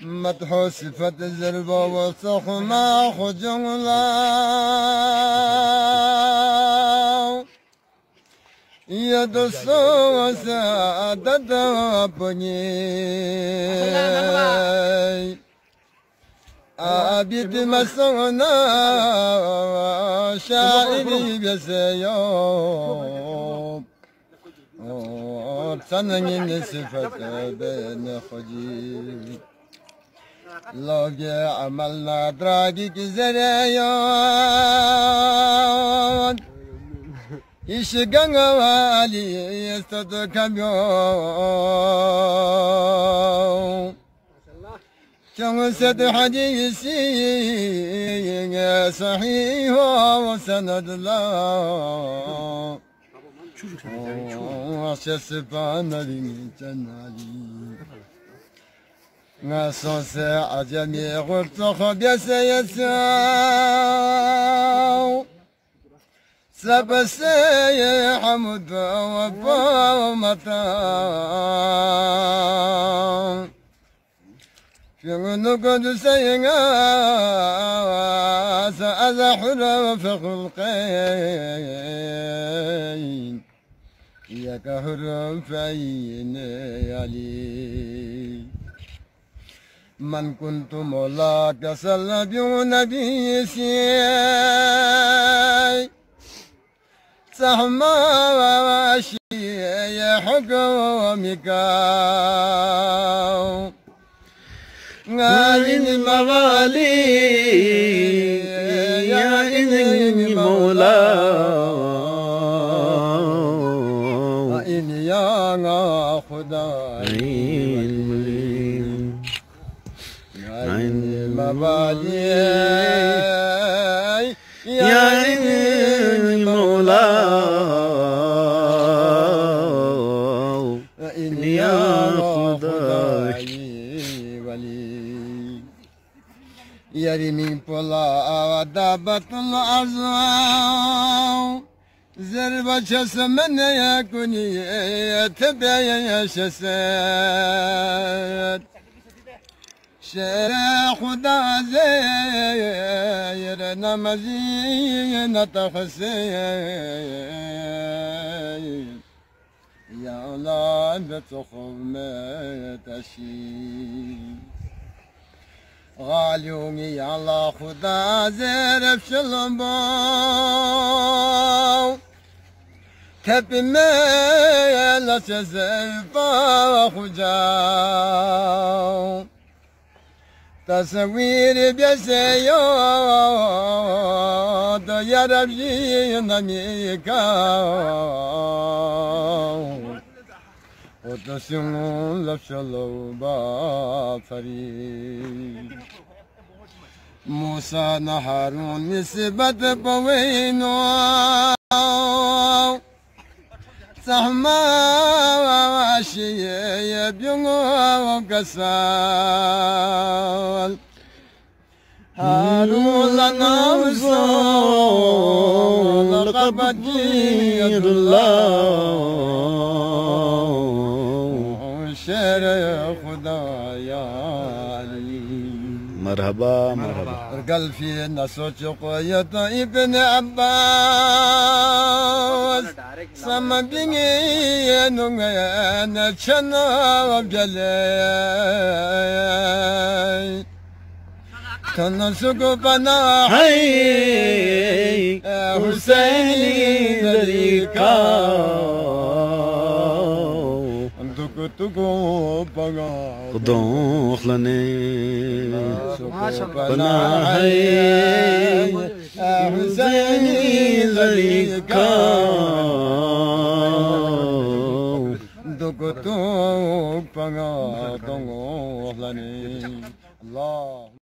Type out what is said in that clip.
مدح صفة الزربة والصخمة خجولا يد الصوى سادة بني أبيت مسونا شاعري بسيوم تنين صفة بين خجي لوجي عملنا دراجي كزريون يشجعن والي يستدكميون كم سد حديثي صحيح وسند الله وشسبان لجنالي نصوص عجمي غرتخ بيسيساو سبسي حمد وفاومتا نقد سيئا سأزحر في خلقين يكهر فين علي من كنت مولاك سلبي نبي سي سهما وشي حكمك عين الموالي يا عين مولا عين يا خداي عين الموالي يا عين مولا عين يا خداي يرمي بلا ودابة الأرض زربة شسمن يكون يتبع شسد شرع خدا زير نمزين تخسير يا أولاد تخم تشير غاليومي الله خدا زرب شلمبو تبي ميلا تزرفا خجاو تصوير بيسيو دو يربجي نميكاو وتسمون لفشلو بافري موسى نهارون نسبة بوينو سهما واشي يبيونو وكسال هارون لنا وصول لقد جير الله شرع خدايا مرحبا مرحبا قال في نسوج قوية ابن عباس سما بيني نوغا نشنا وبجلي تنسق بنا هاي حسين ذريكا تكو بغا قدوم خلني بنا هاي حسين ذريكا تكو بغا دونغ خلني الله